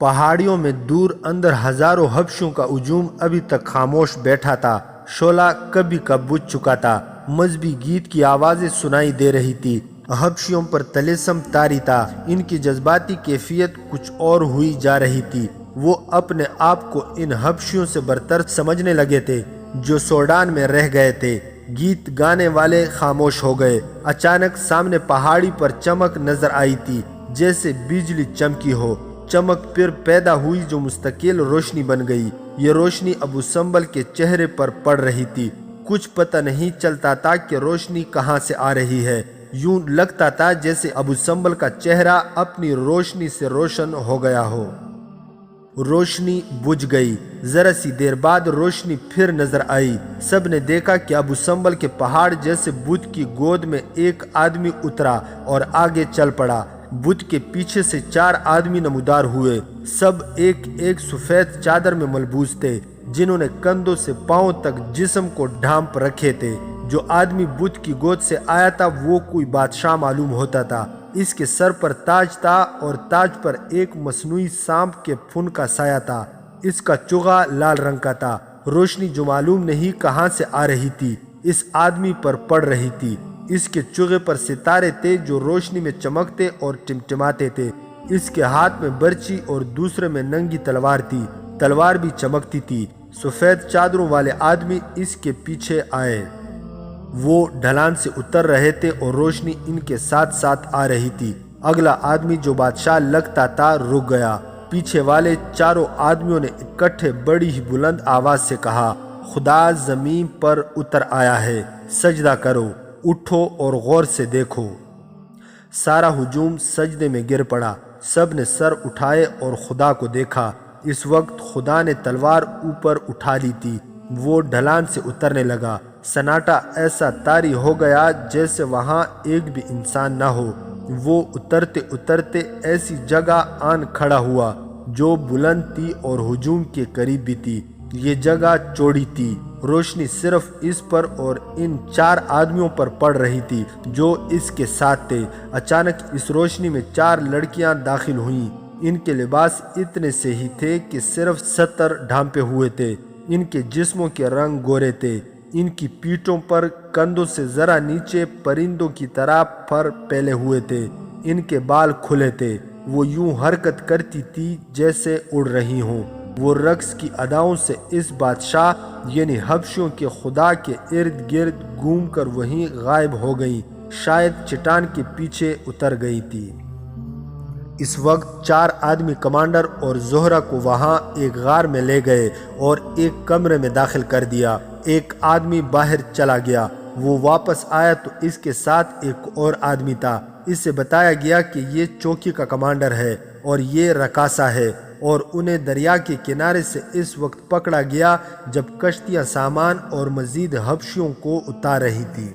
پہاڑیوں میں دور اندر ہزاروں حبشیوں کا ہجوم ابھی تک خاموش بیٹھا تھا۔ شعلہ کبھی کب بجھ چکا تھا، مذہبی گیت کی آوازیں سنائی دے رہی تھی، حبشیوں پر طلسم طاری تھا۔ ان کی جذباتی کیفیت کچھ اور ہوئی جا رہی تھی۔ وہ اپنے آپ کو ان حبشیوں سے برتر سمجھنے لگے تھے جو سوڈان میں رہ گئے تھے۔ گیت گانے والے خاموش ہو گئے۔ اچانک سامنے پہاڑی پر چمک نظر آئی تھی، جیسے بجلی چمکی ہو۔ چمک پھر پیدا ہوئی جو مستقل روشنی بن گئی۔ یہ روشنی ابو سمبل کے چہرے پر پڑ رہی تھی۔ کچھ پتہ نہیں چلتا تھا کہ روشنی کہاں سے آ رہی ہے۔ یوں لگتا تھا جیسے ابو سمبل کا چہرہ اپنی روشنی سے روشن ہو گیا ہو۔ روشنی بجھ گئی۔ ذرا سی دیر بعد روشنی پھر نظر آئی۔ سب نے دیکھا کہ ابو سمبل کے پہاڑ جیسے بت کی گود میں ایک آدمی اترا اور آگے چل پڑا۔ بت کے پیچھے سے 4 آدمی نمودار ہوئے۔ سب ایک ایک سفید چادر میں ملبوس تھے، جنہوں نے کندھوں سے پاؤں تک جسم کو ڈھانپ رکھے تھے۔ جو آدمی بت کی گود سے آیا تھا وہ کوئی بادشاہ معلوم ہوتا تھا۔ اس کے سر پر تاج تھا اور تاج پر ایک مصنوعی سانپ کے فن کا سایہ تھا۔ اس کا چوغا لال رنگ کا تھا۔ روشنی جو معلوم نہیں کہاں سے آ رہی تھی، اس آدمی پر پڑ رہی تھی۔ اس کے چوغے پر ستارے تھے جو روشنی میں چمکتے اور ٹمٹماتے تھے۔ اس کے ہاتھ میں برچی اور دوسرے میں ننگی تلوار تھی۔ تلوار بھی چمکتی تھی۔ سفید چادروں والے آدمی اس کے پیچھے آئے۔ وہ ڈھلان سے اتر رہے تھے اور روشنی ان کے ساتھ ساتھ آ رہی تھی۔ اگلا آدمی جو بادشاہ لگتا تھا رک گیا۔ پیچھے والے 4 آدمیوں نے اکٹھے بڑی ہی بلند آواز سے کہا، خدا زمین پر اتر آیا ہے، سجدہ کرو، اٹھو اور غور سے دیکھو۔ سارا ہجوم سجدے میں گر پڑا۔ سب نے سر اٹھائے اور خدا کو دیکھا۔ اس وقت خدا نے تلوار اوپر اٹھا لی تھی۔ وہ ڈھلان سے اترنے لگا۔ سناٹا ایسا طاری ہو گیا جیسے وہاں ایک بھی انسان نہ ہو۔ وہ اترتے اترتے ایسی جگہ آن کھڑا ہوا جو بلند تھی اور ہجوم کے قریب بھی تھی۔ یہ جگہ چوڑی تھی۔ روشنی صرف اس پر اور ان 4 آدمیوں پر پڑ رہی تھی جو اس کے ساتھ تھے۔ اچانک اس روشنی میں 4 لڑکیاں داخل ہوئیں۔ ان کے لباس اتنے سے ہی تھے کہ صرف ستر ڈھانپے ہوئے تھے۔ ان کے جسموں کے رنگ گورے تھے۔ ان کی پیٹھوں پر کندھوں سے ذرا نیچے پرندوں کی طرح پر پھیلے ہوئے تھے۔ ان کے بال کھلے تھے۔ وہ یوں حرکت کرتی تھی جیسے اڑ رہی ہوں۔ وہ رقص کی اداؤں سے اس بادشاہ یعنی حبشیوں کے خدا کے ارد گرد گھوم کر وہیں غائب ہو گئیں، شاید چٹان کے پیچھے اتر گئی تھی۔ اس وقت 4 آدمی کمانڈر اور زہرہ کو وہاں ایک غار میں لے گئے اور ایک کمرے میں داخل کر دیا۔ ایک آدمی باہر چلا گیا۔ وہ واپس آیا تو اس کے ساتھ ایک اور آدمی تھا۔ اس سے بتایا گیا کہ یہ چوکی کا کمانڈر ہے اور یہ رکاسا ہے، اور انہیں دریا کے کنارے سے اس وقت پکڑا گیا جب کشتیاں سامان اور مزید حبشیوں کو اتار رہی تھی۔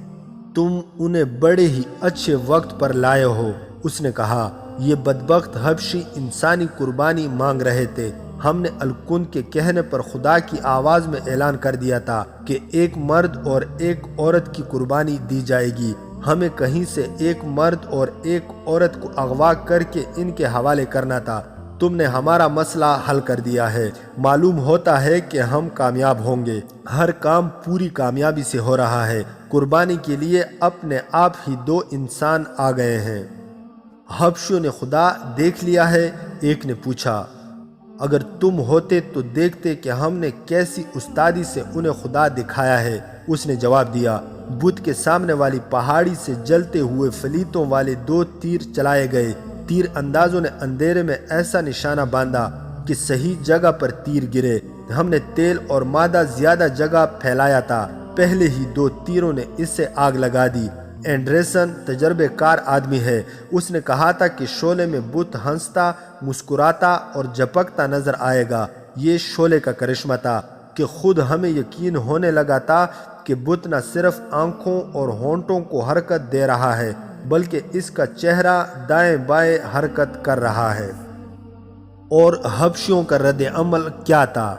تم انہیں بڑے ہی اچھے وقت پر لائے ہو، اس نے کہا۔ یہ بدبخت حبشی انسانی قربانی مانگ رہے تھے۔ ہم نے الکن کے کہنے پر خدا کی آواز میں اعلان کر دیا تھا کہ ایک مرد اور ایک عورت کی قربانی دی جائے گی۔ ہمیں کہیں سے ایک مرد اور ایک عورت کو اغوا کر کے ان کے حوالے کرنا تھا۔ تم نے ہمارا مسئلہ حل کر دیا ہے۔ معلوم ہوتا ہے کہ ہم کامیاب ہوں گے۔ ہر کام پوری کامیابی سے ہو رہا ہے۔ قربانی کے لیے اپنے آپ ہی 2 انسان آ گئے ہیں۔ حبشیوں نے خدا دیکھ لیا ہے؟ ایک نے پوچھا۔ اگر تم ہوتے تو دیکھتے کہ ہم نے کیسی استادی سے انہیں خدا دکھایا ہے، اس نے جواب دیا۔ بت کے سامنے والی پہاڑی سے جلتے ہوئے فلیتوں والے 2 تیر چلائے گئے۔ تیر اندازوں نے اندھیرے میں ایسا نشانہ باندھا کہ صحیح جگہ پر تیر گرے۔ ہم نے تیل اور مادہ زیادہ جگہ پھیلایا تھا۔ پہلے ہی 2 تیروں نے اس سے آگ لگا دی۔ اینڈرسن تجربے کار آدمی ہے۔ اس نے کہا تھا کہ شعلے میں بت ہنستا، مسکراتا اور جھپکتا نظر آئے گا۔ یہ شعلے کا کرشمہ تھا کہ خود ہمیں یقین ہونے لگا تھا کہ بت نہ صرف آنکھوں اور ہونٹوں کو حرکت دے رہا ہے بلکہ اس کا چہرہ دائیں بائیں حرکت کر رہا ہے۔ اور حبشیوں کا رد عمل کیا تھا؟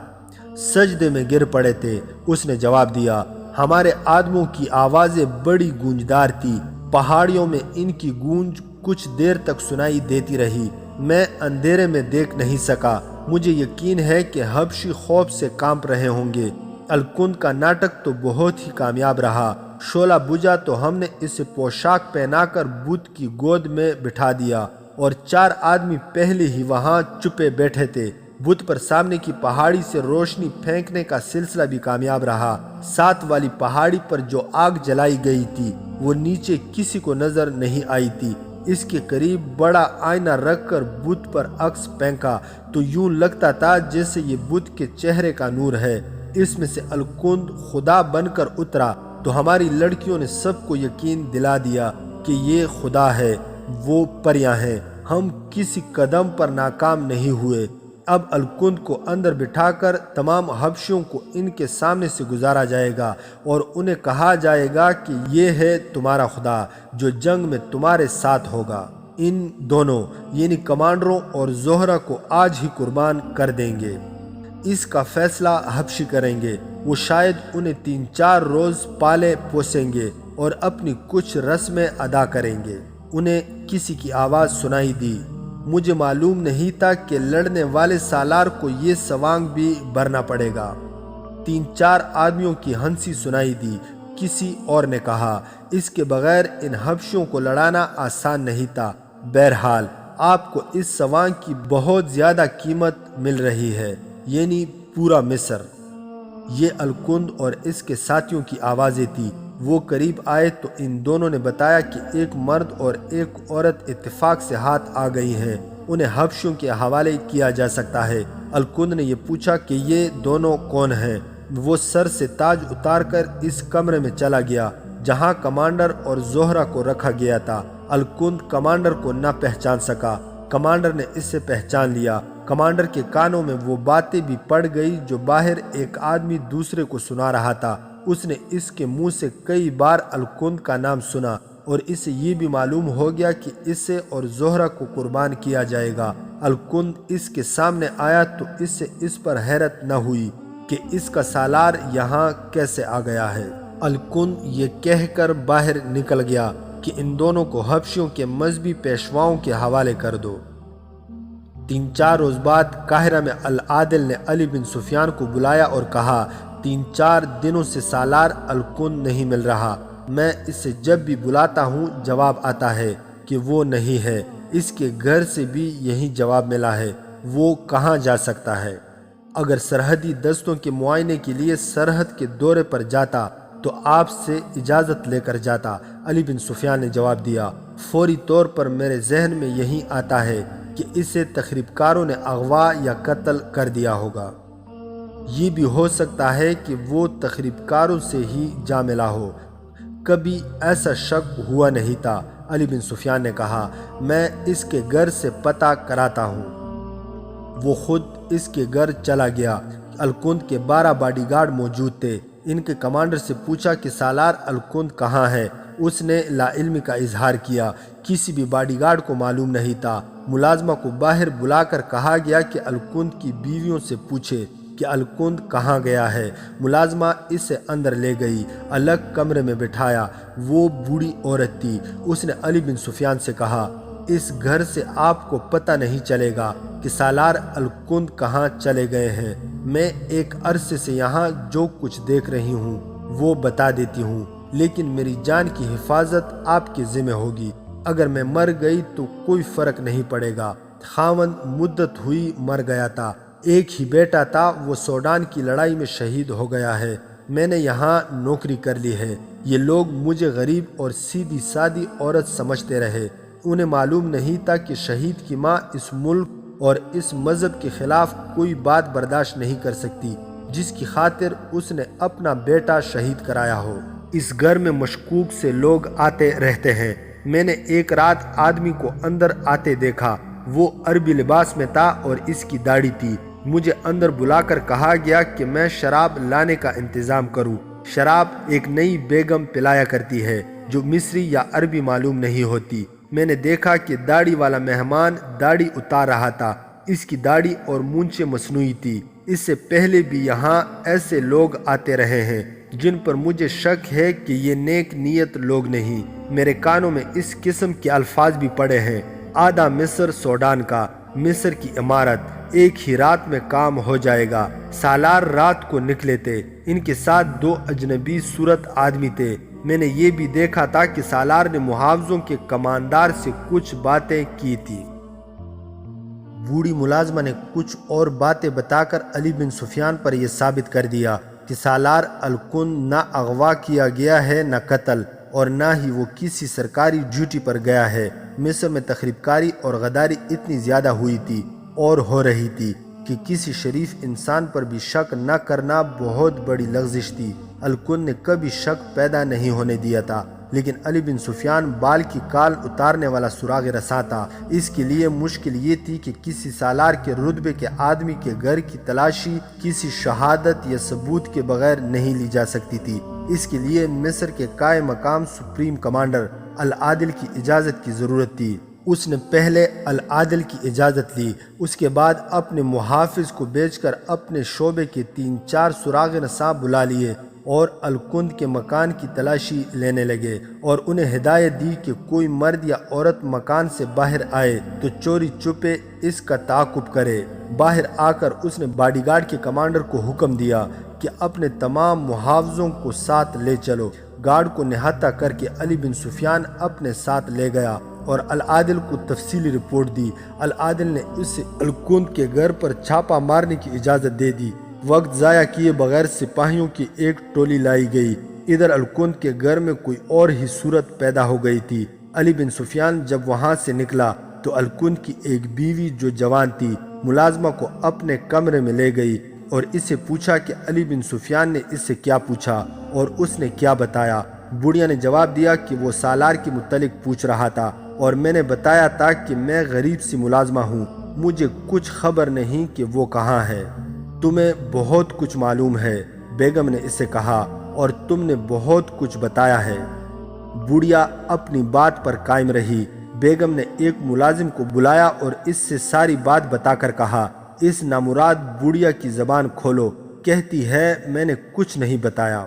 سجدے میں گر پڑے تھے۔ اس نے جواب دیا۔ ہمارے آدموں کی آوازیں بڑی گونجدار تھی۔ پہاڑیوں میں ان کی گونج کچھ دیر تک سنائی دیتی رہی۔ میں اندھیرے میں دیکھ نہیں سکا۔ مجھے یقین ہے کہ حبشی خوف سے کانپ رہے ہوں گے۔ الکند کا ناٹک تو بہت ہی کامیاب رہا۔ شعلہ بجھا تو ہم نے اسے پوشاک پہنا کر بت کی گود میں بٹھا دیا اور 4 آدمی پہلے ہی وہاں چھپے بیٹھے تھے۔ بت پر سامنے کی پہاڑی سے روشنی پھینکنے کا سلسلہ بھی کامیاب رہا۔ ساتھ والی پہاڑی پر جو آگ جلائی گئی تھی وہ نیچے کسی کو نظر نہیں آئی تھی۔ اس کے قریب بڑا آئینہ رکھ کر بت پر عکس پھینکا تو یوں لگتا تھا جیسے یہ بت کے چہرے کا نور ہے۔ اس میں سے الکند خدا بن کر اترا تو ہماری لڑکیوں نے سب کو یقین دلا دیا کہ یہ خدا ہے، وہ پریاں ہیں۔ ہم کسی قدم پر ناکام نہیں ہوئے۔ اب الکند کو اندر بٹھا کر تمام حبشیوں کو ان کے سامنے سے گزارا جائے گا اور انہیں کہا جائے گا کہ یہ ہے تمہارا خدا جو جنگ میں تمہارے ساتھ ہوگا۔ ان دونوں یعنی کمانڈروں اور زہرہ کو آج ہی قربان کر دیں گے۔ اس کا فیصلہ حبشی کریں گے۔ وہ شاید انہیں 3-4 روز پالے پوسیں گے اور اپنی کچھ رسمیں ادا کریں گے۔ انہیں کسی کی آواز سنائی دی۔ مجھے معلوم نہیں تھا کہ لڑنے والے سالار کو یہ سوانگ بھی بھرنا پڑے گا۔ 3-4 آدمیوں کی ہنسی سنائی دی۔ کسی اور نے کہا اس کے بغیر ان حبشیوں کو لڑانا آسان نہیں تھا۔ بہرحال آپ کو اس سوانگ کی بہت زیادہ قیمت مل رہی ہے، یعنی پورا مصر۔ یہ الکند اور اس کے ساتھیوں کی آوازیں تھی۔ وہ قریب آئے تو ان دونوں نے بتایا کہ ایک مرد اور ایک عورت اتفاق سے ہاتھ آ گئی ہیں، انہیں حبشیوں کے حوالے کیا جا سکتا ہے۔ الکند نے یہ پوچھا کہ یہ دونوں کون ہیں؟ وہ سر سے تاج اتار کر اس کمرے میں چلا گیا جہاں کمانڈر اور زہرہ کو رکھا گیا تھا۔ الکند کمانڈر کو نہ پہچان سکا۔ کمانڈر نے اسے پہچان لیا۔ کمانڈر کے کانوں میں وہ باتیں بھی پڑ گئی جو باہر ایک آدمی دوسرے کو سنا رہا تھا۔ اس نے اس کے منہ سے کئی بار الکند کا نام سنا اور اسے یہ بھی معلوم ہو گیا کہ اسے اور زہرہ کو قربان کیا جائے گا۔ الکند اس کے سامنے آیا تو اس سے اس پر حیرت نہ ہوئی کہ اس کا سالار یہاں کیسے آ گیا ہے۔ الکند یہ کہہ کر باہر نکل گیا کہ ان دونوں کو حبشیوں کے مذہبی پیشواؤں کے حوالے کر دو۔ 3-4 روز بعد قاہرہ میں العادل نے علی بن سفیان کو بلایا اور کہا 3-4 دنوں سے سالار الکند نہیں مل رہا۔ میں اسے جب بھی بلاتا ہوں جواب آتا ہے کہ وہ نہیں ہے۔ اس کے گھر سے بھی یہی جواب ملا ہے۔ وہ کہاں جا سکتا ہے؟ اگر سرحدی دستوں کے معائنے کے لیے سرحد کے دورے پر جاتا تو آپ سے اجازت لے کر جاتا۔ علی بن سفیان نے جواب دیا فوری طور پر میرے ذہن میں یہی آتا ہے کہ اسے تخریب کاروں نے اغوا یا قتل کر دیا ہوگا۔ یہ بھی ہو سکتا ہے کہ وہ تخریب کاروں سے ہی جا ملا ہو۔ کبھی ایسا شک ہوا نہیں تھا۔ علی بن سفیان نے کہا میں اس کے گھر سے پتہ کراتا ہوں۔ وہ خود اس کے گھر چلا گیا۔ الکند کے 12 باڈی گارڈ موجود تھے۔ ان کے کمانڈر سے پوچھا کہ سالار الکند کہاں ہے؟ اس نے لا علمی کا اظہار کیا۔ کسی بھی باڈی گارڈ کو معلوم نہیں تھا۔ ملازمہ کو باہر بلا کر کہا گیا کہ الکند کی بیویوں سے پوچھے کہ الکند کہاں گیا ہے۔ ملازمہ اسے اندر لے گئی، الگ کمرے میں بٹھایا۔ وہ بوڑھی عورت تھی۔ اس نے علی بن سفیان سے کہا اس گھر سے آپ کو پتہ نہیں چلے گا کہ سالار الکند کہاں چلے گئے ہیں۔ میں ایک عرصے سے یہاں جو کچھ دیکھ رہی ہوں وہ بتا دیتی ہوں، لیکن میری جان کی حفاظت آپ کے ذمہ ہوگی۔ اگر میں مر گئی تو کوئی فرق نہیں پڑے گا۔ خاوند مدت ہوئی مر گیا تھا، ایک ہی بیٹا تھا، وہ سوڈان کی لڑائی میں شہید ہو گیا ہے۔ میں نے یہاں نوکری کر لی ہے۔ یہ لوگ مجھے غریب اور سیدھی سادی عورت سمجھتے رہے۔ انہیں معلوم نہیں تھا کہ شہید کی ماں اس ملک اور اس مذہب کے خلاف کوئی بات برداشت نہیں کر سکتی جس کی خاطر اس نے اپنا بیٹا شہید کرایا ہو۔ اس گھر میں مشکوک سے لوگ آتے رہتے ہیں۔ میں نے ایک رات آدمی کو اندر آتے دیکھا۔ وہ عربی لباس میں تھا اور اس کی داڑھی تھی۔ مجھے اندر بلا کر کہا گیا کہ میں شراب لانے کا انتظام کروں۔ شراب ایک نئی بیگم پلایا کرتی ہے جو مصری یا عربی معلوم نہیں ہوتی۔ میں نے دیکھا کہ داڑھی والا مہمان داڑھی اتار رہا تھا۔ اس کی داڑھی اور مونچھیں مصنوعی تھی۔ اس سے پہلے بھی یہاں ایسے لوگ آتے رہے ہیں جن پر مجھے شک ہے کہ یہ نیک نیت لوگ نہیں۔ میرے کانوں میں اس قسم کے الفاظ بھی پڑے ہیں آدھا مصر سوڈان کا، مصر کی عمارت ایک ہی رات میں کام ہو جائے گا۔ سالار رات کو نکلے تھے، ان کے ساتھ 2 اجنبی صورت آدمی تھے۔ میں نے یہ بھی دیکھا تھا کہ سالار نے محافظوں کے کماندار سے کچھ باتیں کی تھی۔ بوڑھی ملازمہ نے کچھ اور باتیں بتا کر علی بن سفیان پر یہ ثابت کر دیا کہ سالار الکند نہ اغوا کیا گیا ہے نہ قتل، اور نہ ہی وہ کسی سرکاری ڈیوٹی پر گیا ہے۔ مصر میں تخریب کاری اور غداری اتنی زیادہ ہوئی تھی اور ہو رہی تھی کہ کسی شریف انسان پر بھی شک نہ کرنا بہت بڑی لغزش تھی۔ الکند نے کبھی شک پیدا نہیں ہونے دیا تھا، لیکن علی بن سفیان بال کی کال اتارنے والا سراغ رسا تھا۔ اس کے لیے مشکل یہ تھی کہ کسی سالار کے رتبے کے آدمی کے گھر کی تلاشی کسی شہادت یا ثبوت کے بغیر نہیں لی جا سکتی تھی۔ اس کے لیے مصر کے قائم مقام سپریم کمانڈر العادل کی اجازت کی ضرورت تھی۔ اس نے پہلے العادل کی اجازت لی، اس کے بعد اپنے محافظ کو بھیج کر اپنے شعبے کے 3-4 سراغ رساں بلا لیے اور الکند کے مکان کی تلاشی لینے لگے، اور انہیں ہدایت دی کہ کوئی مرد یا عورت مکان سے باہر آئے تو چوری چھپے اس کا تعاقب کرے۔ باہر آ کر اس نے باڈی گارڈ کے کمانڈر کو حکم دیا کہ اپنے تمام محافظوں کو ساتھ لے چلو۔ گارڈ کو نہاتا کر کے علی بن سفیان اپنے ساتھ لے گیا اور العادل کو تفصیلی رپورٹ دی۔ العادل نے اسے الکند کے گھر پر چھاپا مارنے کی اجازت دے دی۔ وقت ضائع کیے بغیر سپاہیوں کی ایک ٹولی لائی گئی۔ ادھر الکند کے گھر میں کوئی اور ہی صورت پیدا ہو گئی تھی۔ علی بن سفیان جب وہاں سے نکلا تو الکند کی ایک بیوی جو جوان تھی ملازمہ کو اپنے کمرے میں لے گئی اور اس سے پوچھا کہ علی بن سفیان نے اس سے کیا پوچھا اور اس نے کیا بتایا۔ بڑھیا نے جواب دیا کہ وہ سالار کے متعلق پوچھ رہا تھا اور میں نے بتایا تھا کہ میں غریب سی ملازمہ ہوں، مجھے کچھ خبر نہیں کہ وہ کہاں ہے۔ تمہیں بہت کچھ معلوم ہے، بیگم نے اس سے کہا، اور تم نے بہت کچھ بتایا ہے۔ بڑھیا اپنی بات پر قائم رہی۔ بیگم نے ایک ملازم کو بلایا اور اس سے ساری بات بتا کر کہا، اس نامراد بڑھیا کی زبان کھولو، کہتی ہے میں نے کچھ نہیں بتایا۔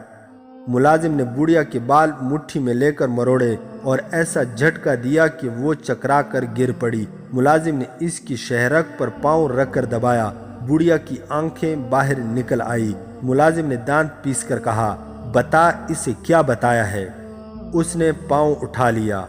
ملازم نے بڑھیا کے بال مٹھی میں لے کر مروڑے اور ایسا جھٹکا دیا کہ وہ چکرا کر گر پڑی۔ ملازم نے اس کی شہرک پر پاؤں رکھ کر دبایا۔ بڑھیا کی آنکھیں باہر نکل آئی۔ ملازم نے دانت پیس کر کہا، بتا اسے کیا بتایا ہے۔ اس نے پاؤں اٹھا لیا۔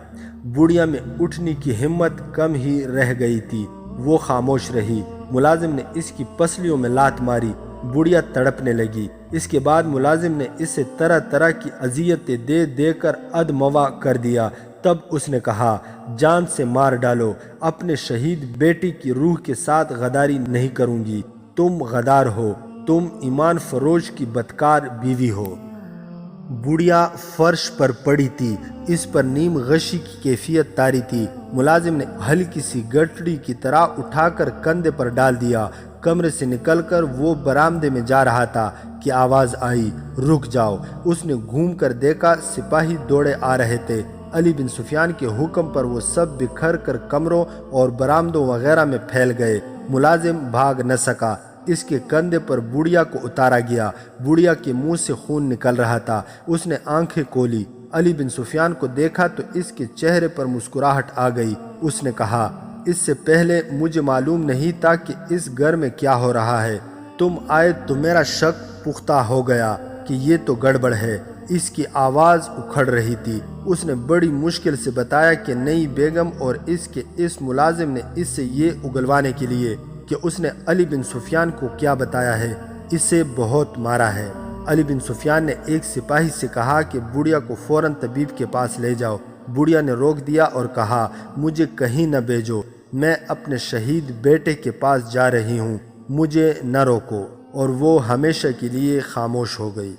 بڑھیا میں اٹھنے کی ہمت کم ہی رہ گئی تھی، وہ خاموش رہی۔ ملازم نے اس کی پسلیوں میں لات ماری۔ بڑھیا تڑپنے لگی۔ اس کے بعد ملازم نے اسے طرح طرح کی اذیتیں دے دے کر ادموا کر دیا۔ تب اس نے کہا، جان سے مار ڈالو، اپنے شہید بیٹی کی روح کے ساتھ غداری نہیں کروں گی۔ تم غدار ہو، تم ایمان فروش کی بدکار بیوی ہو۔ بڑھیا فرش پر پڑی تھی، اس پر نیم غشی کی کیفیت طاری تھی۔ ملازم نے ہلکی سی گٹڑی کی طرح اٹھا کر کندھے پر ڈال دیا۔ کمرے سے نکل کر وہ برآمدے میں جا رہا تھا کہ آواز آئی، رک جاؤ۔ اس نے گھوم کر دیکھا، سپاہی دوڑے آ رہے تھے۔ علی بن سفیان کے حکم پر وہ سب بکھر کر کمروں اور برآمدوں وغیرہ میں پھیل گئے۔ ملازم بھاگ نہ سکا۔ اس کے کندھے پر بڑھیا کو اتارا گیا۔ بڑھیا کے منہ سے خون نکل رہا تھا۔ اس نے آنکھیں کھولی، علی بن سفیان کو دیکھا تو اس کے چہرے پر مسکراہٹ آ گئی۔ اس نے کہا، اس سے پہلے مجھے معلوم نہیں تھا کہ اس گھر میں کیا ہو رہا ہے۔ تم آئے تو میرا شک پختہ ہو گیا کہ یہ تو گڑبڑ ہے۔ اس کی آواز اکھڑ رہی تھی۔ اس نے بڑی مشکل سے بتایا کہ نئی بیگم اور اس ملازم نے اس سے یہ اگلوانے کے لیے کہ اس نے علی بن سفیان کو کیا بتایا ہے، اسے بہت مارا ہے۔ علی بن سفیان نے ایک سپاہی سے کہا کہ بڑھیا کو فوراً طبیب کے پاس لے جاؤ۔ بڑھیا نے روک دیا اور کہا، مجھے کہیں نہ بھیجو، میں اپنے شہید بیٹے کے پاس جا رہی ہوں، مجھے نہ روکو۔ اور وہ ہمیشہ کے لیے خاموش ہو گئی۔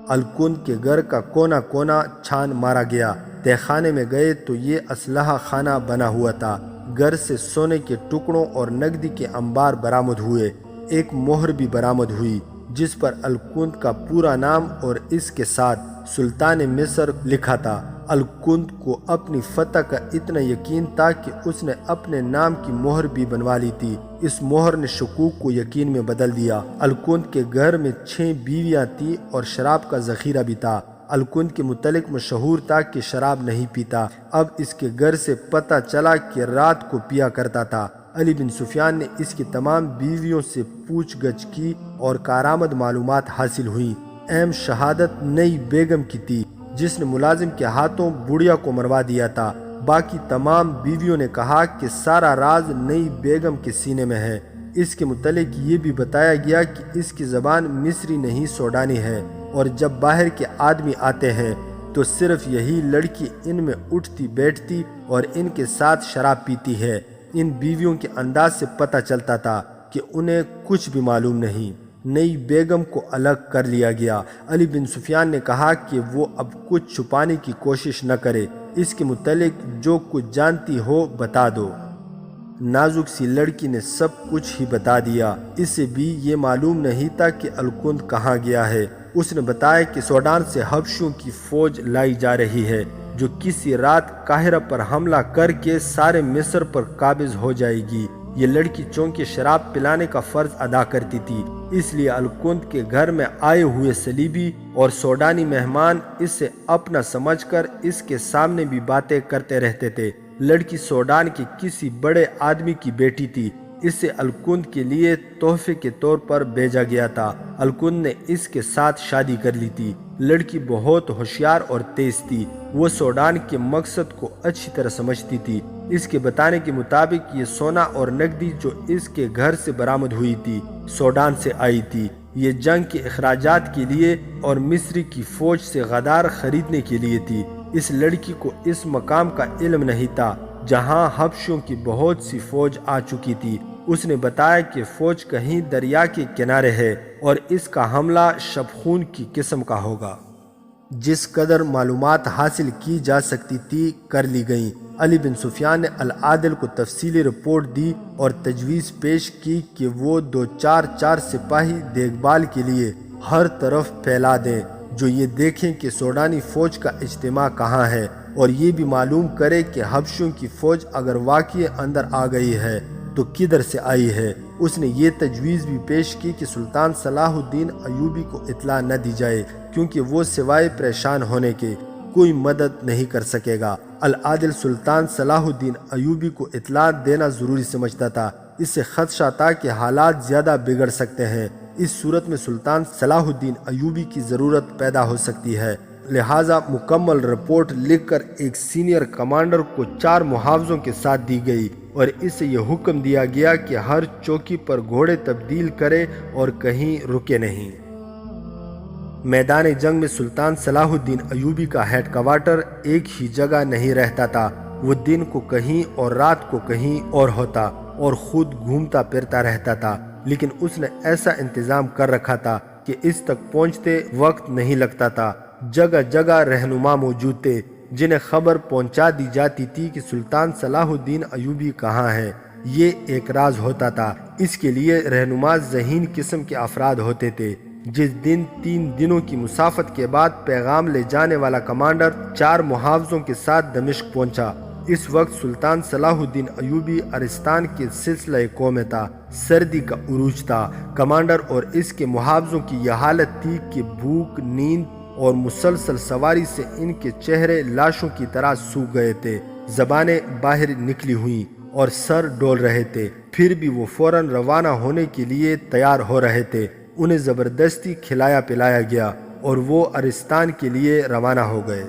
الکند کے گھر کا کونا کونا چھان مارا گیا۔ تہ خانے میں گئے تو یہ اسلحہ خانہ بنا ہوا تھا۔ گھر سے سونے کے ٹکڑوں اور نقدی کے انبار برآمد ہوئے۔ ایک مہر بھی برآمد ہوئی جس پر الکند کا پورا نام اور اس کے ساتھ سلطان مصر لکھا تھا۔ الکند کو اپنی فتح کا اتنا یقین تھا کہ اس نے اپنے نام کی مہر بھی بنوا لی تھی۔ اس مہر نے شکوک کو یقین میں بدل دیا۔ الکند کے گھر میں 6 بیویاں تھیں اور شراب کا ذخیرہ بھی تھا۔ الکند کے متعلق مشہور تھا کہ شراب نہیں پیتا، اب اس کے گھر سے پتہ چلا کہ رات کو پیا کرتا تھا۔ علی بن سفیان نے اس کی تمام بیویوں سے پوچھ گچھ کی اور کارآمد معلومات حاصل ہوئیں۔ اہم شہادت نئی بیگم کی تھی، جس نے ملازم کے ہاتھوں بڑھیا کو مروا دیا تھا۔ باقی تمام بیویوں نے کہا کہ سارا راز نئی بیگم کے سینے میں ہے۔ اس کے متعلق یہ بھی بتایا گیا کہ اس کی زبان مصری نہیں سوڈانی ہے، اور جب باہر کے آدمی آتے ہیں تو صرف یہی لڑکی ان میں اٹھتی بیٹھتی اور ان کے ساتھ شراب پیتی ہے۔ ان بیویوں کے انداز سے پتہ چلتا تھا کہ انہیں کچھ بھی معلوم نہیں۔ نئی بیگم کو الگ کر لیا گیا۔ علی بن سفیان نے کہا کہ وہ اب کچھ چھپانے کی کوشش نہ کرے، اس کے متعلق جو کچھ جانتی ہو بتا دو۔ نازک سی لڑکی نے سب کچھ ہی بتا دیا۔ اسے بھی یہ معلوم نہیں تھا کہ الکند کہاں گیا ہے۔ اس نے بتایا کہ سوڈان سے حبشیوں کی فوج لائی جا رہی ہے، جو کسی رات قاہرہ پر حملہ کر کے سارے مصر پر قابض ہو جائے گی۔ یہ لڑکی چونکہ شراب پلانے کا فرض ادا کرتی تھی، اس لیے الکند کے گھر میں آئے ہوئے صلیبی اور سوڈانی مہمان اسے اپنا سمجھ کر اس کے سامنے بھی باتیں کرتے رہتے تھے۔ لڑکی سوڈان کے کسی بڑے آدمی کی بیٹی تھی، اسے الکند کے لیے تحفے کے طور پر بھیجا گیا تھا۔ الکند نے اس کے ساتھ شادی کر لی تھی۔ لڑکی بہت ہوشیار اور تیز تھی، وہ سوڈان کے مقصد کو اچھی طرح سمجھتی تھی۔ اس کے بتانے کے مطابق یہ سونا اور نقدی جو اس کے گھر سے برآمد ہوئی تھی، سوڈان سے آئی تھی۔ یہ جنگ کے اخراجات کے لیے اور مصری کی فوج سے غدار خریدنے کے لیے تھی۔ اس لڑکی کو اس مقام کا علم نہیں تھا جہاں حبشیوں کی بہت سی فوج آ چکی تھی۔ اس نے بتایا کہ فوج کہیں دریا کے کنارے ہے اور اس کا حملہ شبخون کی قسم کا ہوگا۔ جس قدر معلومات حاصل کی جا سکتی تھی کر لی گئیں۔ علی بن سفیان نے العادل کو تفصیلی رپورٹ دی اور تجویز پیش کی کہ وہ 2-4 سپاہی دیکھ بھال کے لیے ہر طرف پھیلا دیں، جو یہ دیکھیں کہ سوڈانی فوج کا اجتماع کہاں ہے، اور یہ بھی معلوم کرے کہ حبشیوں کی فوج اگر واقعی اندر آ گئی ہے تو کدھر سے آئی ہے۔ اس نے یہ تجویز بھی پیش کی کہ سلطان صلاح الدین ایوبی کو اطلاع نہ دی جائے، کیونکہ وہ سوائے پریشان ہونے کے کوئی مدد نہیں کر سکے گا۔ العادل سلطان صلاح الدین ایوبی کو اطلاع دینا ضروری سمجھتا تھا، اس سے خدشہ تھا کہ حالات زیادہ بگڑ سکتے ہیں۔ اس صورت میں سلطان صلاح الدین ایوبی کی ضرورت پیدا ہو سکتی ہے، لہٰذا مکمل رپورٹ لکھ کر ایک سینئر کمانڈر کو 4 محافظوں کے ساتھ دی گئی، اور اس سے یہ حکم دیا گیا کہ ہر چوکی پر گھوڑے تبدیل کرے اور کہیں رکے نہیں۔ میدان جنگ میں سلطان صلاح الدین ایوبی کا ہیڈ کوارٹر ایک ہی جگہ نہیں رہتا تھا، وہ دن کو کہیں اور رات کو کہیں اور ہوتا اور خود گھومتا پھرتا رہتا تھا، لیکن اس نے ایسا انتظام کر رکھا تھا کہ اس تک پہنچتے وقت نہیں لگتا تھا۔ جگہ جگہ رہنما موجود تھے جنہیں خبر پہنچا دی جاتی تھی کہ سلطان صلاح الدین ایوبی کہاں ہے۔ یہ ایک راز ہوتا تھا۔ اس کے لیے رہنما ذہین قسم کے افراد ہوتے تھے۔ جس دن 3 دنوں کی مسافت کے بعد پیغام لے جانے والا کمانڈر 4 محافظوں کے ساتھ دمشق پہنچا، اس وقت سلطان صلاح الدین ایوبی ارستان کے سلسلہ کو میں تھا۔ سردی کا عروج تھا۔ کمانڈر اور اس کے محافظوں کی یہ حالت تھی کہ بھوک، نیند اور مسلسل سواری سے ان کے چہرے لاشوں کی طرح سوکھ گئے تھے، زبانیں باہر نکلی ہوئیں اور سر ڈول رہے تھے، پھر بھی وہ فوراً روانہ ہونے کے لیے تیار ہو رہے تھے۔ انہیں زبردستی کھلایا پلایا گیا اور وہ ارستان کے لیے روانہ ہو گئے۔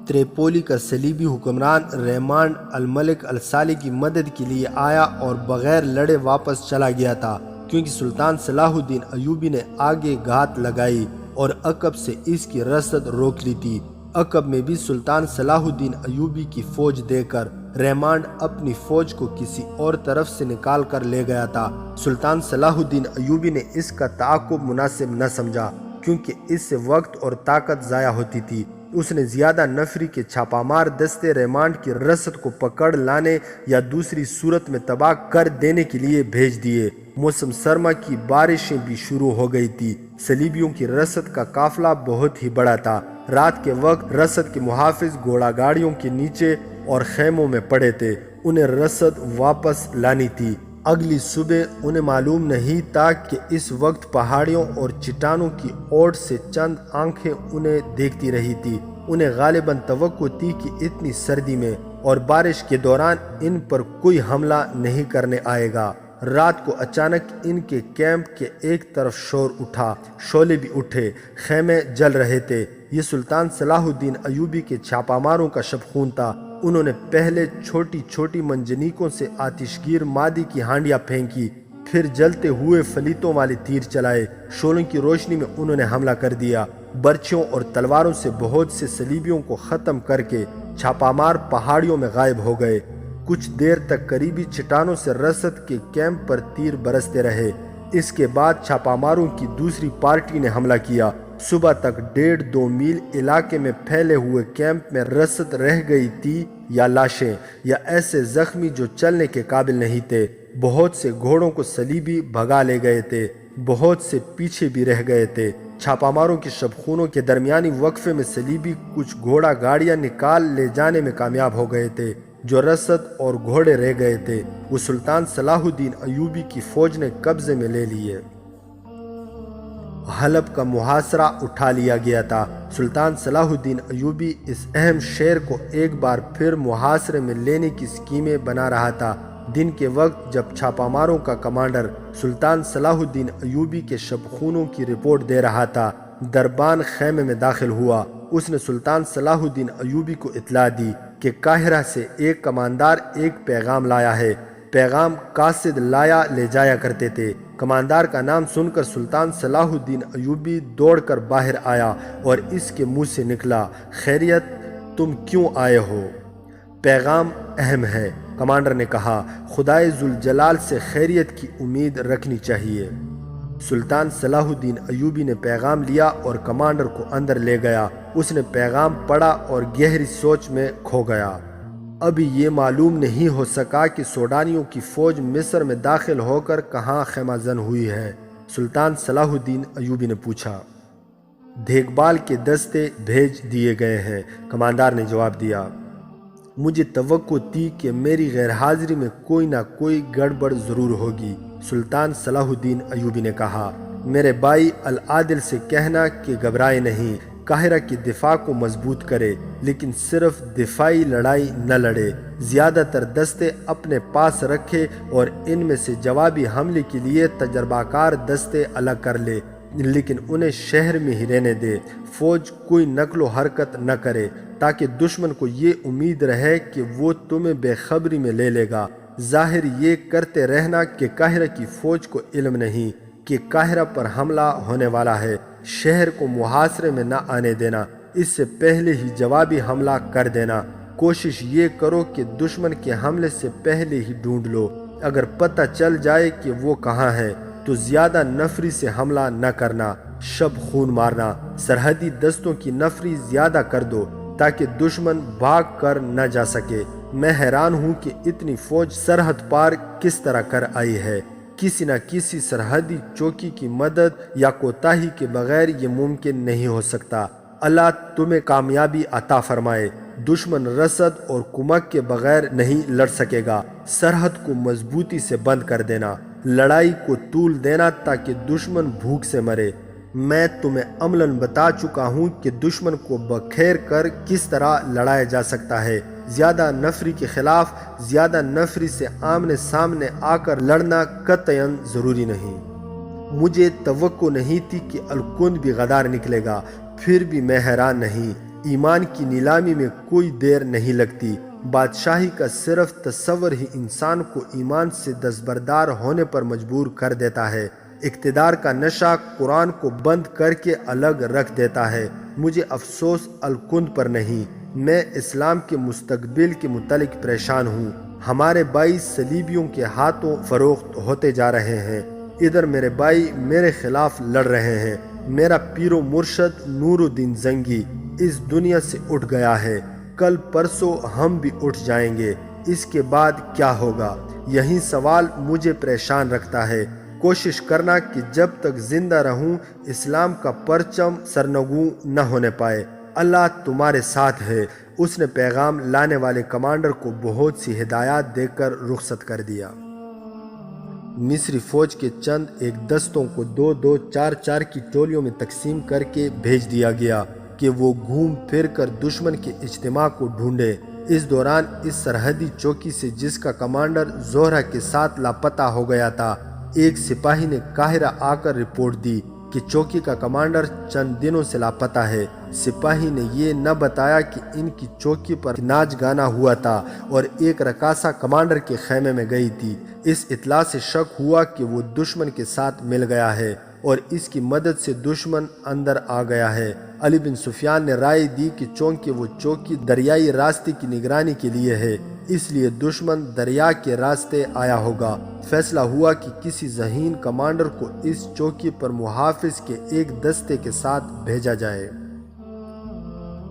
تریپولی کا صلیبی حکمران ریمانڈ الملک الصالح کی مدد کے لیے آیا اور بغیر لڑے واپس چلا گیا تھا، کیونکہ سلطان صلاح الدین ایوبی نے آگے گھات لگائی اور عقب سے اس کی رسد روک لی تھی۔ عقب میں بھی سلطان صلاح الدین ایوبی کی فوج دے کر ریمانڈ اپنی فوج کو کسی اور طرف سے نکال کر لے گیا تھا۔ سلطان صلاح الدین ایوبی نے اس کا تعاقب مناسب نہ سمجھا، کیونکہ اس سے وقت اور طاقت ضائع ہوتی تھی۔ اس نے زیادہ نفری کے چھاپہ مار دستے ریمانڈ کی رسد کو پکڑ لانے یا دوسری صورت میں تباہ کر دینے کے لیے بھیج دیے۔ موسم سرما کی بارشیں بھی شروع ہو گئی تھی۔ صلیبیوں کی رسد کا قافلہ بہت ہی بڑا تھا۔ رات کے وقت رسد کے محافظ گھوڑا گاڑیوں کے نیچے اور خیموں میں پڑے تھے، انہیں رسد واپس لانی تھی۔ اگلی صبح انہیں معلوم نہیں تھا کہ اس وقت پہاڑیوں اور چٹانوں کی اوٹ سے چند آنکھیں انہیں دیکھتی رہی تھی۔ انہیں غالباً توقع تھی کہ اتنی سردی میں اور بارش کے دوران ان پر کوئی حملہ نہیں کرنے آئے گا۔ رات کو اچانک ان کے کیمپ کے ایک طرف شور اٹھا، شعلے بھی اٹھے، خیمے جل رہے تھے۔ یہ سلطان صلاح الدین ایوبی کے چھاپہ ماروں کا شب خون تھا۔ انہوں نے پہلے چھوٹی چھوٹی منجنیکوں سے آتشگیر مادی کی ہانڈیاں پھینکی، پھر جلتے ہوئے فلیتوں والے تیر چلائے۔ شعلوں کی روشنی میں انہوں نے حملہ کر دیا۔ برچھیوں اور تلواروں سے بہت سے صلیبیوں کو ختم کر کے چھاپہ مار پہاڑیوں میں غائب ہو گئے۔ کچھ دیر تک قریبی چٹانوں سے رسد کے کیمپ پر تیر برستے رہے۔ اس کے بعد چھاپہ ماروں کی دوسری پارٹی نے حملہ کیا۔ صبح تک 1.5-2 میل علاقے میں پھیلے ہوئے کیمپ میں رسد رہ گئی تھی، یا لاشیں، یا ایسے زخمی جو چلنے کے قابل نہیں تھے۔ بہت سے گھوڑوں کو صلیبی بھگا لے گئے تھے، بہت سے پیچھے بھی رہ گئے تھے۔ چھاپہ ماروں کے شب خونوں کے درمیانی وقفے میں صلیبی کچھ گھوڑا گاڑیاں نکال لے جانے میں کامیاب ہو گئے تھے۔ جو رسد اور گھوڑے رہ گئے تھے وہ سلطان صلاح الدین ایوبی کی فوج نے قبضے میں لے لیے۔ حلب کا محاصرہ اٹھا لیا گیا تھا۔ سلطان صلاح الدین ایوبی اس اہم شہر کو ایک بار پھر محاصرے میں لینے کی اسکیمیں بنا رہا تھا۔ دن کے وقت جب چھاپہ ماروں کا کمانڈر سلطان صلاح الدین ایوبی کے شب خونوں کی رپورٹ دے رہا تھا، دربان خیمے میں داخل ہوا۔ اس نے سلطان صلاح الدین ایوبی کو اطلاع دی کہ قاہرہ سے ایک کماندار ایک پیغام لایا ہے۔ پیغام قاصد لایا لے جایا کرتے تھے۔ کماندار کا نام سن کر سلطان صلاح الدین ایوبی دوڑ کر باہر آیا اور اس کے منہ سے نکلا، خیریت، تم کیوں آئے ہو؟ پیغام اہم ہے، کمانڈر نے کہا، خدائے ذوالجلال سے خیریت کی امید رکھنی چاہیے۔ سلطان صلاح الدین ایوبی نے پیغام لیا اور کمانڈر کو اندر لے گیا۔ اس نے پیغام پڑھا اور گہری سوچ میں کھو گیا۔ ابھی یہ معلوم نہیں ہو سکا کہ سوڈانیوں کی فوج مصر میں داخل ہو کر کہاں خیمہ زن ہوئی ہے۔ سلطان صلاح الدین ایوبی نے پوچھا۔ دیکھ بھال کے دستے بھیج دیے گئے ہیں، کماندار نے جواب دیا۔ مجھے توقع تھی کہ میری غیر حاضری میں کوئی نہ کوئی گڑبڑ ضرور ہوگی، سلطان صلاح الدین ایوبی نے کہا۔ میرے بھائی العادل سے کہنا کہ گھبرائے نہیں، قاہرہ کی دفاع کو مضبوط کرے، لیکن صرف دفاعی لڑائی نہ لڑے۔ زیادہ تر دستے اپنے پاس رکھے اور ان میں سے جوابی حملے کے لیے تجربہ کار دستے الگ کر لے، لیکن انہیں شہر میں ہی رہنے دے۔ فوج کوئی نقل و حرکت نہ کرے تاکہ دشمن کو یہ امید رہے کہ وہ تمہیں بے خبری میں لے لے گا۔ ظاہر یہ کرتے رہنا کہ قاہرہ کی فوج کو علم نہیں کہ قاہرہ پر حملہ ہونے والا ہے۔ شہر کو محاصرے میں نہ آنے دینا، اس سے پہلے ہی جوابی حملہ کر دینا۔ کوشش یہ کرو کہ دشمن کے حملے سے پہلے ہی ڈھونڈ لو۔ اگر پتہ چل جائے کہ وہ کہاں ہے تو زیادہ نفری سے حملہ نہ کرنا، شب خون مارنا۔ سرحدی دستوں کی نفری زیادہ کر دو تاکہ دشمن بھاگ کر نہ جا سکے۔ میں حیران ہوں کہ اتنی فوج سرحد پار کس طرح کر آئی ہے۔ کسی نہ کسی سرحدی چوکی کی مدد یا کوتاہی کے بغیر یہ ممکن نہیں ہو سکتا۔ اللہ تمہیں کامیابی عطا فرمائے۔ دشمن رسد اور کمک کے بغیر نہیں لڑ سکے گا۔ سرحد کو مضبوطی سے بند کر دینا، لڑائی کو طول دینا تاکہ دشمن بھوک سے مرے۔ میں تمہیں عملاً بتا چکا ہوں کہ دشمن کو بکھیر کر کس طرح لڑایا جا سکتا ہے۔ زیادہ نفری کے خلاف زیادہ نفری سے آمنے سامنے آ کر لڑنا قطعاً ضروری نہیں۔ مجھے توقع نہیں تھی کہ الکند بھی غدار نکلے گا، پھر بھی میں حیران نہیں۔ ایمان کی نیلامی میں کوئی دیر نہیں لگتی۔ بادشاہی کا صرف تصور ہی انسان کو ایمان سے دستبردار ہونے پر مجبور کر دیتا ہے۔ اقتدار کا نشہ قرآن کو بند کر کے الگ رکھ دیتا ہے۔ مجھے افسوس الکند پر نہیں، میں اسلام کے مستقبل کے متعلق پریشان ہوں۔ ہمارے بھائی صلیبیوں کے ہاتھوں فروخت ہوتے جا رہے ہیں۔ ادھر میرے بھائی میرے خلاف لڑ رہے ہیں۔ میرا پیر و مرشد نور الدین زنگی اس دنیا سے اٹھ گیا ہے۔ کل پرسوں ہم بھی اٹھ جائیں گے۔ اس کے بعد کیا ہوگا؟ یہی سوال مجھے پریشان رکھتا ہے۔ کوشش کرنا کہ جب تک زندہ رہوں اسلام کا پرچم سرنگوں نہ ہونے پائے۔ اللہ تمہارے ساتھ ہے۔ اس نے پیغام لانے والے کمانڈر کو بہت سی ہدایات دے کر رخصت کر دیا۔ مصری فوج کے چند ایک دستوں کو 2-2 4-4 کی ٹولیوں میں تقسیم کر کے بھیج دیا گیا کہ وہ گھوم پھر کر دشمن کے اجتماع کو ڈھونڈے۔ اس دوران اس سرحدی چوکی سے جس کا کمانڈر زہرہ کے ساتھ لاپتہ ہو گیا تھا، ایک سپاہی نے قاہرہ آ کر رپورٹ دی کہ چوکی کا کمانڈر چند دنوں سے لاپتہ ہے۔ سپاہی نے یہ نہ بتایا کہ ان کی چوکی پر ناچ گانا ہوا تھا اور ایک رقاصہ کمانڈر کے خیمے میں گئی تھی۔ اس اطلاع سے شک ہوا کہ وہ دشمن کے ساتھ مل گیا ہے اور اس کی مدد سے دشمن اندر آ گیا ہے۔ علی بن سفیان نے رائے دی کہ چونکہ وہ چوکی دریائی راستے کی نگرانی کے لیے ہے، اس لیے دشمن دریا کے راستے آیا ہوگا۔ فیصلہ ہوا کہ کسی ذہین کمانڈر کو اس چوکی پر محافظ کے ایک دستے کے ساتھ بھیجا جائے۔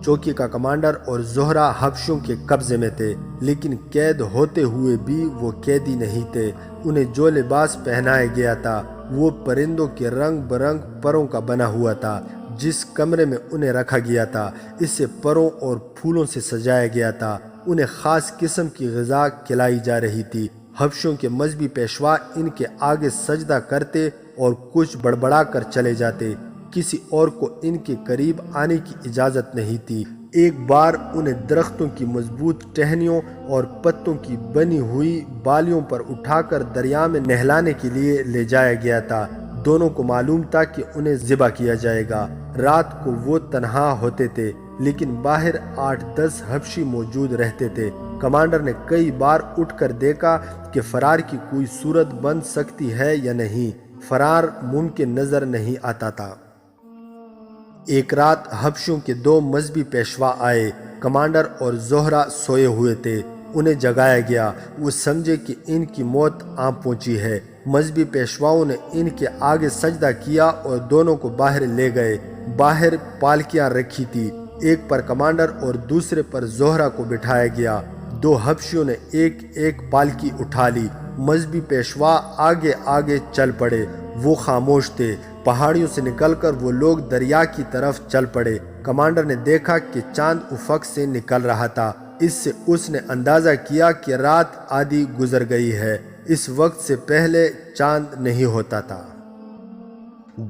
چوکی کا کمانڈر اور زہرہ حبشیوں کے قبضے میں تھے، لیکن قید ہوتے ہوئے بھی وہ قیدی نہیں تھے۔ انہیں جو لباس پہنایا گیا تھا وہ پرندوں کے رنگ برنگ پروں کا بنا ہوا تھا۔ جس کمرے میں انہیں رکھا گیا تھا اسے پروں اور پھولوں سے سجایا گیا تھا۔ انہیں خاص قسم کی غذا کھلائی جا رہی تھی۔ حبشیوں کے مذہبی پیشوا ان کے آگے سجدہ کرتے اور کچھ بڑبڑا کر چلے جاتے۔ کسی اور کو ان کے قریب آنے کی اجازت نہیں تھی۔ ایک بار انہیں درختوں کی مضبوط ٹہنیوں اور پتوں کی بنی ہوئی بالیوں پر اٹھا کر دریا میں نہلانے کے لیے لے جایا گیا تھا۔ دونوں کو معلوم تھا کہ انہیں ذبح کیا جائے گا۔ رات کو وہ تنہا ہوتے تھے، لیکن باہر 8-10 حبشی موجود رہتے تھے۔ کمانڈر نے کئی بار اٹھ کر دیکھا کہ فرار کی کوئی صورت بن سکتی ہے یا نہیں۔ فرار ممکن نظر نہیں آتا تھا۔ ایک رات حبشیوں کے 2 مذہبی پیشوا آئے۔ کمانڈر اور زہرہ سوئے ہوئے تھے۔ انہیں جگایا گیا۔ وہ سمجھے کہ ان کی موت آ پہنچی ہے۔ مذہبی پیشواؤں نے ان کے آگے سجدہ کیا اور دونوں کو باہر لے گئے۔ باہر پالکیاں رکھی تھی، ایک پر کمانڈر اور دوسرے پر زہرہ کو بٹھایا گیا۔ 2 حبشیوں نے ایک ایک پالکی اٹھا لی۔ مذہبی پیشوا آگے آگے چل پڑے۔ وہ خاموش تھے۔ پہاڑیوں سے نکل کر وہ لوگ دریا کی طرف چل پڑے۔ کمانڈر نے دیکھا کہ چاند افق سے نکل رہا تھا۔ اس سے اس نے اندازہ کیا کہ رات آدھی گزر گئی ہے۔ اس وقت سے پہلے چاند نہیں ہوتا تھا۔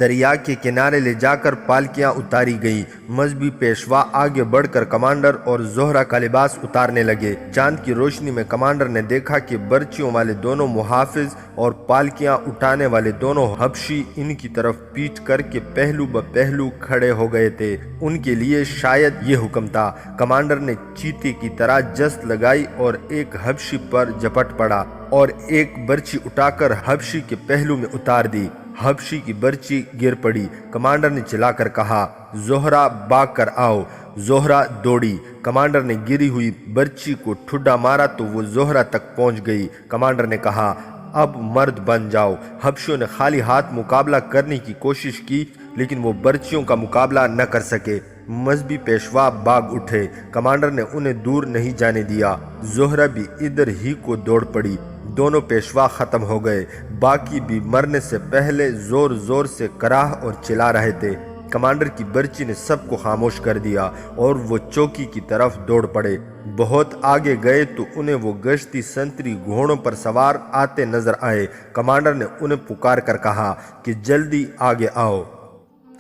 دریا کے کنارے لے جا کر پالکیاں اتاری گئیں۔ مذہبی پیشوا آگے بڑھ کر کمانڈر اور زہرہ کا لباس اتارنے لگے۔ چاند کی روشنی میں کمانڈر نے دیکھا کہ برچیوں والے دونوں محافظ اور پالکیاں اٹھانے والے دونوں حبشی ان کی طرف پیٹ کر کے پہلو بہ پہلو کھڑے ہو گئے تھے۔ ان کے لیے شاید یہ حکم تھا۔ کمانڈر نے چیتے کی طرح جست لگائی اور ایک حبشی پر جھپٹ پڑا اور ایک برچی اٹھا کر حبشی کے پہلو میں اتار دی۔ حبشی کی برچی گر پڑی۔ کمانڈر نے چلا کر کہا، زہرہ بھاگ کر آؤ۔ زہرہ دوڑی۔ کمانڈر نے گری ہوئی برچی کو ٹھڈا مارا تو وہ زہرہ تک پہنچ گئی۔ کمانڈر نے کہا، اب مرد بن جاؤ۔ حبشیوں نے خالی ہاتھ مقابلہ کرنے کی کوشش کی، لیکن وہ برچیوں کا مقابلہ نہ کر سکے۔ مذہبی پیشوا بھاگ اٹھے۔ کمانڈر نے انہیں دور نہیں جانے دیا۔ زہرہ بھی ادھر ہی کو دوڑ پڑی۔ دونوں پیشوا ختم ہو گئے۔ باقی بھی مرنے سے پہلے زور زور سے کراہ اور چلا رہے تھے۔ کمانڈر کی برچی نے سب کو خاموش کر دیا اور وہ چوکی کی طرف دوڑ پڑے۔ بہت آگے گئے تو انہیں وہ گشتی سنتری گھوڑوں پر سوار آتے نظر آئے۔ کمانڈر نے انہیں پکار کر کہا کہ جلدی آگے آؤ۔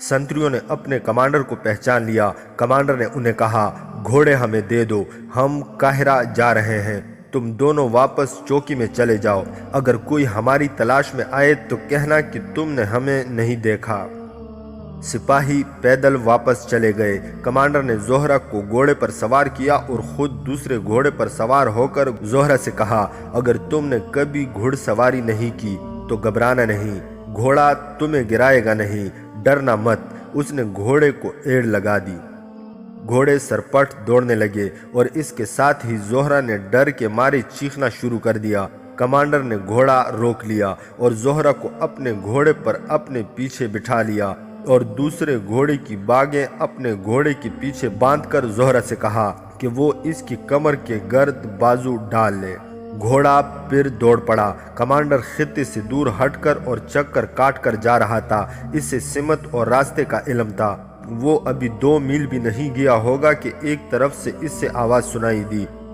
سنتریوں نے اپنے کمانڈر کو پہچان لیا۔ کمانڈر نے انہیں کہا، گھوڑے ہمیں دے دو، ہم قاہرہ جا رہے ہیں۔ تم دونوں واپس چوکی میں چلے جاؤ۔ اگر کوئی ہماری تلاش میں آئے تو کہنا کہ تم نے ہمیں نہیں دیکھا۔ سپاہی پیدل واپس چلے گئے۔ کمانڈر نے زہرہ کو گھوڑے پر سوار کیا اور خود دوسرے گھوڑے پر سوار ہو کر زہرہ سے کہا، اگر تم نے کبھی گھڑ سواری نہیں کی تو گھبرانا نہیں، گھوڑا تمہیں گرائے گا نہیں، ڈرنا مت۔ اس نے گھوڑے کو ایڑ لگا دی۔ گھوڑے سرپٹ دوڑنے لگے اور اس کے ساتھ ہی زہرہ نے ڈر کے مارے چیخنا شروع کر دیا۔ کمانڈر نے گھوڑا روک لیا اور زہرہ کو اپنے گھوڑے پر اپنے پیچھے بٹھا لیا اور دوسرے گھوڑے کی باگیں اپنے گھوڑے کے پیچھے باندھ کر زہرہ سے کہا کہ وہ اس کی کمر کے گرد بازو ڈال لے۔ گھوڑا پھر دوڑ پڑا۔ کمانڈر خطے سے دور ہٹ کر اور چکر کاٹ کر جا رہا تھا۔ اس سے سمت اور راستے کا علم تھا۔ وہ ابھی 2 میل بھی نہیں گیا ہوگا کہ ایک طرف سے اس سے آواز سنائی دی،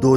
2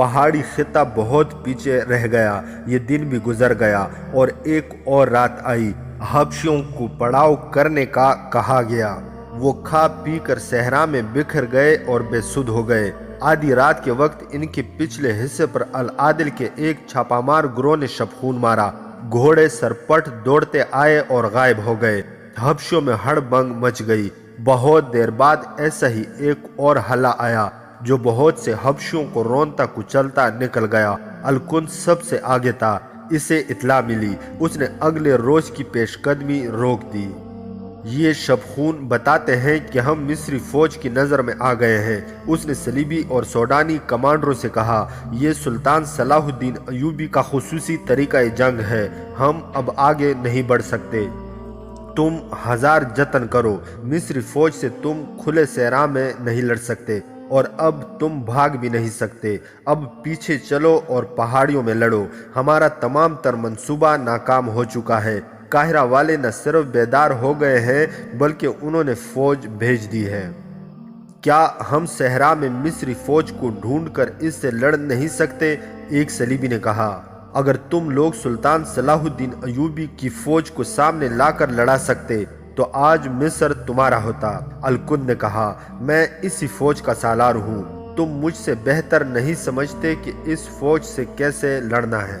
پہاڑی خطہ بہت پیچھے رہ گیا۔ یہ دن بھی گزر گیا اور ایک اور رات آئی۔ حبشیوں کو پڑاؤ کرنے کا کہا گیا۔ وہ کھا پی کر صحرا میں بکھر گئے اور بے سدھ ہو گئے۔ آدھی رات کے وقت ان کے پچھلے حصے پر العادل کے ایک چھاپا مار گروہ نے شبخون مارا۔ گھوڑے سرپٹ دوڑتے آئے اور غائب ہو گئے۔ حبشیوں میں ہڑبنگ مچ گئی۔ بہت دیر بعد ایسا ہی ایک اور حلہ آیا جو بہت سے حبشیوں کو رونتا کچلتا نکل گیا۔ الکند سب سے آگے تھا۔ اسے اطلاع ملی۔ اس نے اگلے روز کی پیش قدمی روک دی۔ یہ شبخون بتاتے ہیں کہ ہم مصری فوج کی نظر میں آ گئے ہیں۔ اس نے صلیبی اور سوڈانی کمانڈروں سے کہا، یہ سلطان صلاح الدین ایوبی کا خصوصی طریقہ جنگ ہے۔ ہم اب آگے نہیں بڑھ سکتے۔ تم 1000 جتن کرو۔ مصری فوج سے تم کھلے صحرا میں نہیں لڑ سکتے اور اب تم بھاگ بھی نہیں سکتے۔ اب پیچھے چلو اور پہاڑیوں میں لڑو۔ ہمارا تمام تر منصوبہ ناکام ہو چکا ہے۔ قاہرہ والے نہ صرف بیدار ہو گئے ہیں بلکہ انہوں نے فوج بھیج دی ہے۔ کیا ہم صحرا میں مصری فوج کو ڈھونڈ کر اس سے لڑ نہیں سکتے؟ ایک صلیبی نے کہا، اگر تم لوگ سلطان صلاح الدین ایوبی کی فوج کو سامنے لا کر لڑا سکتے تو آج مصر تمہارا ہوتا۔ الکند نے کہا، میں اسی فوج کا سالار ہوں۔ تم مجھ سے بہتر نہیں سمجھتے کہ اس فوج سے کیسے لڑنا ہے۔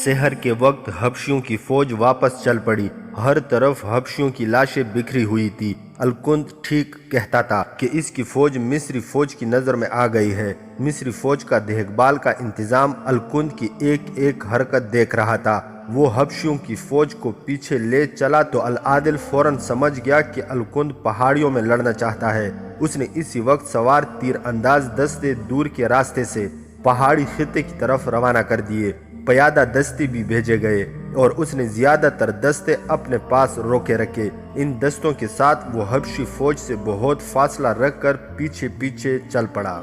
سحر کے وقت حبشیوں کی فوج واپس چل پڑی۔ ہر طرف حبشیوں کی لاشیں بکھری ہوئی تھی۔ الکند ٹھیک کہتا تھا کہ اس کی فوج مصری فوج کی نظر میں آ گئی ہے۔ مصری فوج کا دیکھ بھال کا انتظام الکند کی ایک ایک حرکت دیکھ رہا تھا۔ وہ حبشیوں کی فوج کو پیچھے لے چلا تو العادل فوراً سمجھ گیا کہ الکند پہاڑیوں میں لڑنا چاہتا ہے۔ اس نے اسی وقت سوار تیر انداز دستے دور کے راستے سے پہاڑی خطے کی طرف روانہ کر دیے۔ پیادہ دستے بھی بھیجے گئے اور اس نے زیادہ تر دستے اپنے پاس روکے رکھے۔ ان دستوں کے ساتھ وہ حبشی فوج سے بہت فاصلہ رکھ کر پیچھے پیچھے چل پڑا۔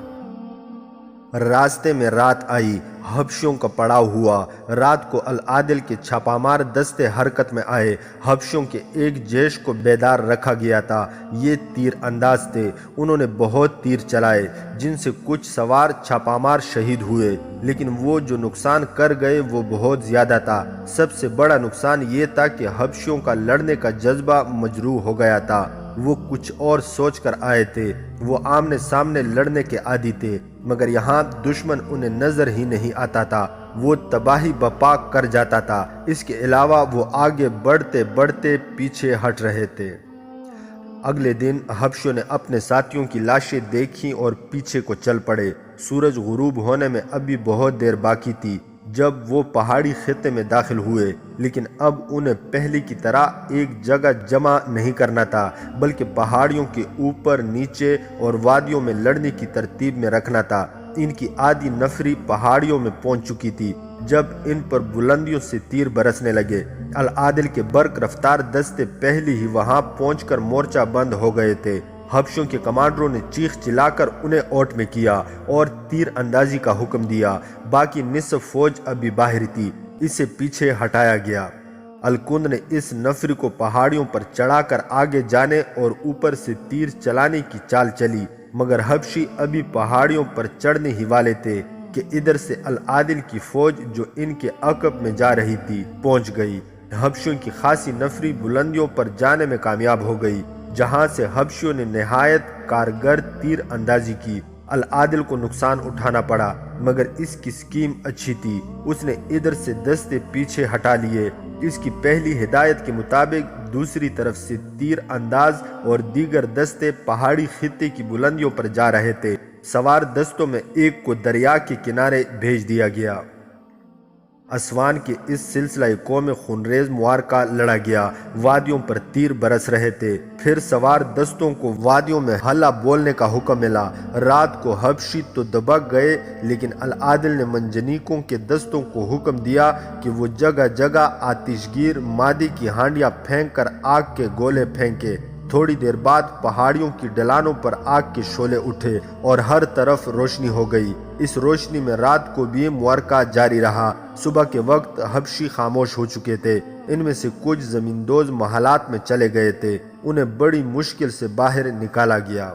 راستے میں رات آئی۔ حبشیوں کا پڑاؤ ہوا۔ رات کو العادل کے چھاپا مار دستے حرکت میں آئے۔ حبشیوں کے ایک جیش کو بیدار رکھا گیا تھا۔ یہ تیر انداز تھے۔ انہوں نے بہت تیر چلائے جن سے کچھ سوار چھاپا مار شہید ہوئے، لیکن وہ جو نقصان کر گئے وہ بہت زیادہ تھا۔ سب سے بڑا نقصان یہ تھا کہ حبشیوں کا لڑنے کا جذبہ مجروح ہو گیا تھا۔ وہ کچھ اور سوچ کر آئے تھے۔ وہ آمنے سامنے لڑنے کے عادی تھے، مگر یہاں دشمن انہیں نظر ہی نہیں آتا تھا۔ وہ تباہی بپا کر جاتا تھا۔ اس کے علاوہ وہ آگے بڑھتے بڑھتے پیچھے ہٹ رہے تھے۔ اگلے دن حبشیوں نے اپنے ساتھیوں کی لاشیں دیکھیں اور پیچھے کو چل پڑے۔ سورج غروب ہونے میں ابھی بہت دیر باقی تھی جب وہ پہاڑی خطے میں داخل ہوئے، لیکن اب انہیں پہلے کی طرح ایک جگہ جمع نہیں کرنا تھا بلکہ پہاڑیوں کے اوپر نیچے اور وادیوں میں لڑنے کی ترتیب میں رکھنا تھا۔ ان کی آدھی نفری پہاڑیوں میں پہنچ چکی تھی جب ان پر بلندیوں سے تیر برسنے لگے۔ العادل کے برق رفتار دستے پہلے ہی وہاں پہنچ کر مورچہ بند ہو گئے تھے۔ حبشیوں کے کمانڈروں نے چیخ چلا کر انہیں اوٹ میں کیا اور تیر اندازی کا حکم دیا۔ باقی نصف فوج ابھی باہر تھی۔ اسے پیچھے ہٹایا گیا۔ الکند نے اس نفری کو پہاڑیوں پر چڑھا کر آگے جانے اور اوپر سے تیر چلانے کی چال چلی، مگر حبشی ابھی پہاڑیوں پر چڑھنے ہی والے تھے کہ ادھر سے العادل کی فوج جو ان کے عقب میں جا رہی تھی پہنچ گئی۔ حبشیوں کی خاصی نفری بلندیوں پر جانے میں کامیاب ہو گئی، جہاں سے حبشیوں نے نہایت کارگر تیر اندازی کی۔ العادل کو نقصان اٹھانا پڑا، مگر اس کی سکیم اچھی تھی۔ اس نے ادھر سے دستے پیچھے ہٹا لیے۔ اس کی پہلی ہدایت کے مطابق دوسری طرف سے تیر انداز اور دیگر دستے پہاڑی خطے کی بلندیوں پر جا رہے تھے۔ سوار دستوں میں ایک کو دریا کے کنارے بھیج دیا گیا۔ اسوان کے اس سلسلہ قوم خونریز معرکہ لڑا گیا۔ وادیوں پر تیر برس رہے تھے۔ پھر سوار دستوں کو وادیوں میں حلہ بولنے کا حکم ملا۔ رات کو حبشی تو دبک گئے، لیکن العادل نے منجنیقوں کے دستوں کو حکم دیا کہ وہ جگہ جگہ آتش گیر مادے کی ہانڈیاں پھینک کر آگ کے گولے پھینکے۔ تھوڑی دیر بعد پہاڑیوں کی ڈھلانوں پر آگ کے شعلے اٹھے اور ہر طرف روشنی ہو گئی۔ اس روشنی میں رات کو بھی معرکہ جاری رہا۔ صبح کے وقت حبشی خاموش ہو چکے تھے۔ ان میں سے کچھ زمیندوز محلات میں چلے گئے تھے۔ انہیں بڑی مشکل سے باہر نکالا گیا۔